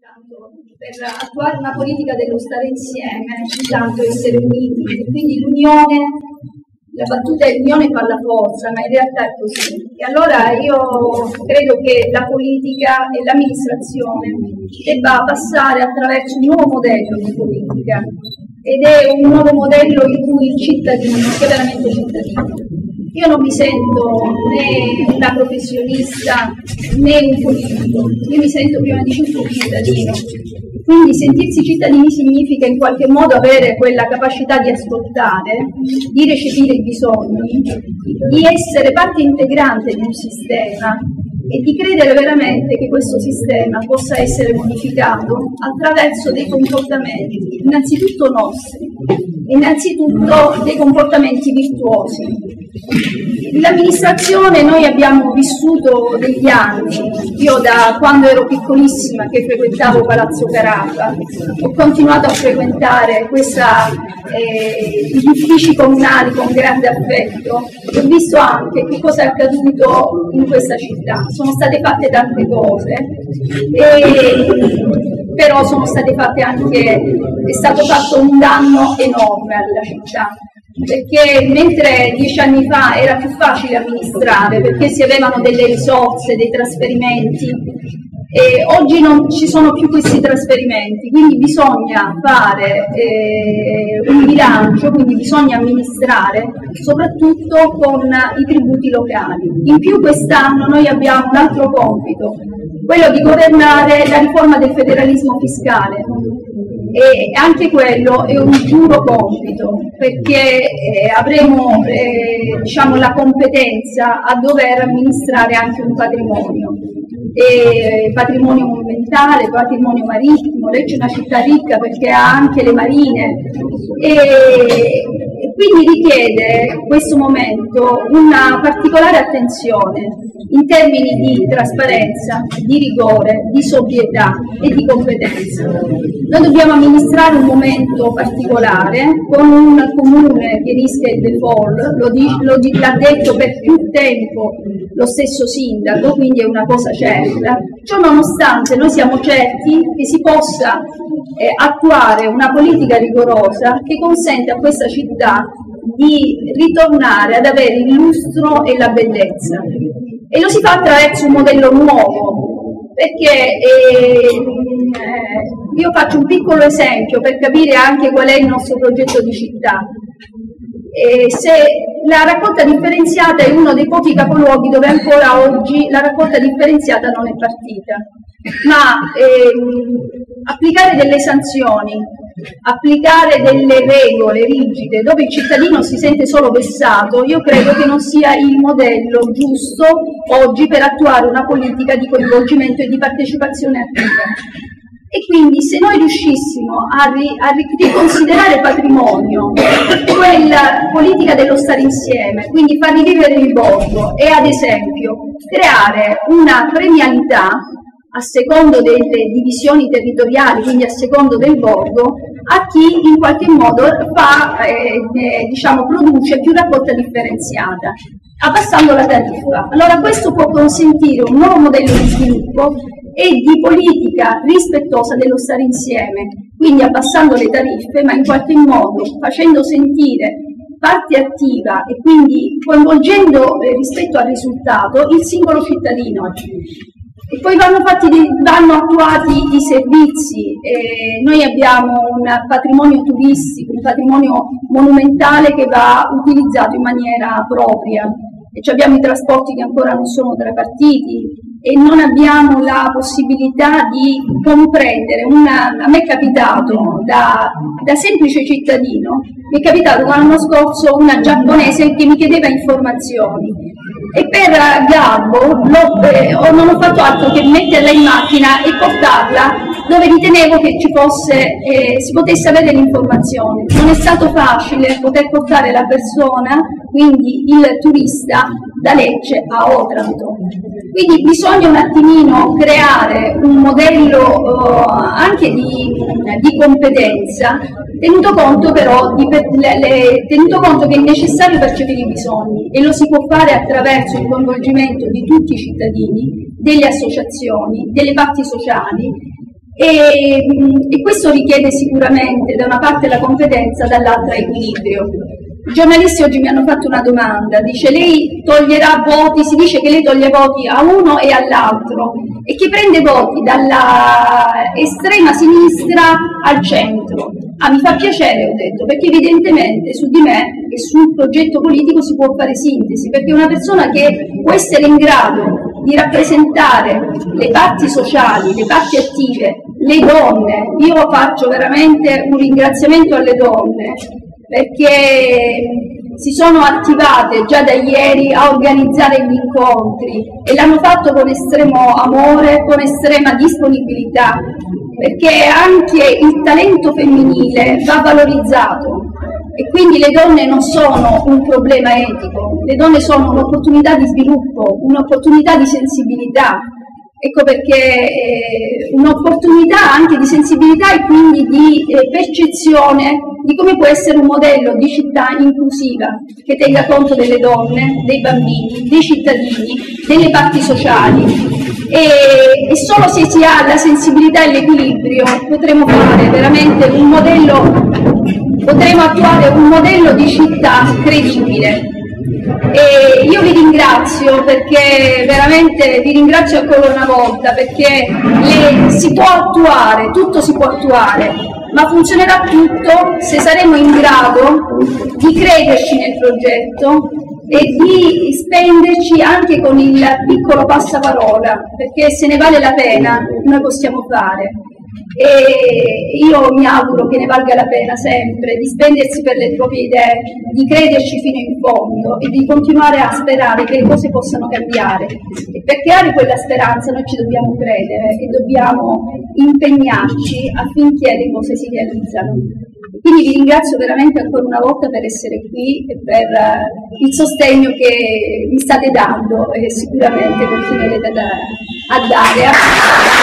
Per attuare una politica dello stare insieme, intanto essere uniti, e quindi l'unione, la battuta è l'unione fa la forza, ma in realtà è così. E allora io credo che la politica e l'amministrazione debba passare attraverso un nuovo modello di politica, ed è un nuovo modello in cui il cittadino, che è veramente cittadino. Io non mi sento né una professionista né un politico, io mi sento prima di tutto un cittadino. Quindi sentirsi cittadini significa in qualche modo avere quella capacità di ascoltare, di recepire i bisogni, di essere parte integrante di un sistema e di credere veramente che questo sistema possa essere modificato attraverso dei comportamenti, innanzitutto nostri, innanzitutto dei comportamenti virtuosi. L'amministrazione, noi abbiamo vissuto degli anni, io da quando ero piccolissima che frequentavo Palazzo Carafa, ho continuato a frequentare gli uffici comunali con grande affetto, e ho visto anche che cosa è accaduto in questa città. Sono state fatte tante cose, però sono state fatte anche, è stato fatto un danno enorme alla città, perché mentre 10 anni fa era più facile amministrare perché si avevano delle risorse, dei trasferimenti, e oggi non ci sono più questi trasferimenti, quindi bisogna fare un bilancio, quindi bisogna amministrare soprattutto con i tributi locali. In più quest'anno noi abbiamo un altro compito, quello di governare la riforma del federalismo fiscale. E anche quello è un duro compito, perché avremo diciamo, la competenza a dover amministrare anche un patrimonio monumentale, patrimonio marittimo. Lecce è una città ricca perché ha anche le marine, e quindi richiede questo momento una particolare attenzione in termini di trasparenza, di rigore, di sobrietà e di competenza. Noi dobbiamo amministrare un momento particolare con un comune che rischia il default, l'ha detto per più tempo lo stesso sindaco, quindi è una cosa certa. Ciò nonostante noi siamo certi che si possa attuare una politica rigorosa che consente a questa città di ritornare ad avere il lustro e la bellezza. E lo si fa attraverso un modello nuovo, perché io faccio un piccolo esempio per capire anche qual è il nostro progetto di città. Se la raccolta differenziata è uno dei pochi capoluoghi dove ancora oggi la raccolta differenziata non è partita, ma applicare delle sanzioni, applicare delle regole rigide dove il cittadino si sente solo vessato, io credo che non sia il modello giusto oggi per attuare una politica di coinvolgimento e di partecipazione attiva. E quindi se noi riuscissimo a riconsiderare patrimonio quella politica dello stare insieme, quindi far rivivere il borgo e ad esempio creare una premialità a secondo delle divisioni territoriali, quindi a secondo del borgo, a chi in qualche modo produce più raccolta differenziata, abbassando la tariffa. Allora questo può consentire un nuovo modello di sviluppo e di politica rispettosa dello stare insieme, quindi abbassando le tariffe, ma in qualche modo facendo sentire parte attiva e quindi coinvolgendo rispetto al risultato il singolo cittadino. E poi vanno attuati i servizi. Noi abbiamo un patrimonio turistico, un patrimonio monumentale che va utilizzato in maniera propria, e abbiamo i trasporti che ancora non sono tripartiti e non abbiamo la possibilità di comprendere. A me è capitato da semplice cittadino, mi è capitato l'anno scorso una giapponese che mi chiedeva informazioni, e per garbo non ho fatto altro che metterla in macchina e portarla dove ritenevo che si potesse avere l'informazione. Non è stato facile poter portare la persona, quindi il turista, da Lecce a Otranto. Quindi bisogna un attimino creare un modello anche di competenza, tenuto conto però tenuto conto che è necessario percepire i bisogni, e lo si può fare attraverso il coinvolgimento di tutti i cittadini, delle associazioni, delle parti sociali, e questo richiede sicuramente da una parte la competenza, dall'altra equilibrio. I giornalisti oggi mi hanno fatto una domanda, dice lei toglierà voti, si dice che lei toglie voti a uno e all'altro e che prende voti dalla estrema sinistra al centro. Mi fa piacere, ho detto, perché evidentemente su di me e sul progetto politico si può fare sintesi, perché una persona che può essere in grado di rappresentare le parti sociali, le parti attive, le donne, io faccio veramente un ringraziamento alle donne, perché si sono attivate già da ieri a organizzare gli incontri e l'hanno fatto con estremo amore, con estrema disponibilità, perché anche il talento femminile va valorizzato e quindi le donne non sono un problema etico, le donne sono un'opportunità di sviluppo, un'opportunità di sensibilità. Ecco perché un'opportunità anche di sensibilità e quindi di percezione di come può essere un modello di città inclusiva che tenga conto delle donne, dei bambini, dei cittadini, delle parti sociali e solo se si ha la sensibilità e l'equilibrio potremo fare veramente un modello, potremo attuare un modello di città credibile. E io vi ringrazio perché veramente vi ringrazio ancora una volta perché si può attuare, tutto si può attuare, ma funzionerà tutto se saremo in grado di crederci nel progetto e di spenderci anche con il piccolo passaparola, perché se ne vale la pena noi possiamo fare. E io mi auguro che ne valga la pena sempre di spendersi per le proprie idee, di crederci fino in fondo e di continuare a sperare che le cose possano cambiare. E per creare quella speranza noi ci dobbiamo credere e dobbiamo impegnarci affinché le cose si realizzano. Quindi vi ringrazio veramente ancora una volta per essere qui e per il sostegno che mi state dando e sicuramente continuerete a dare.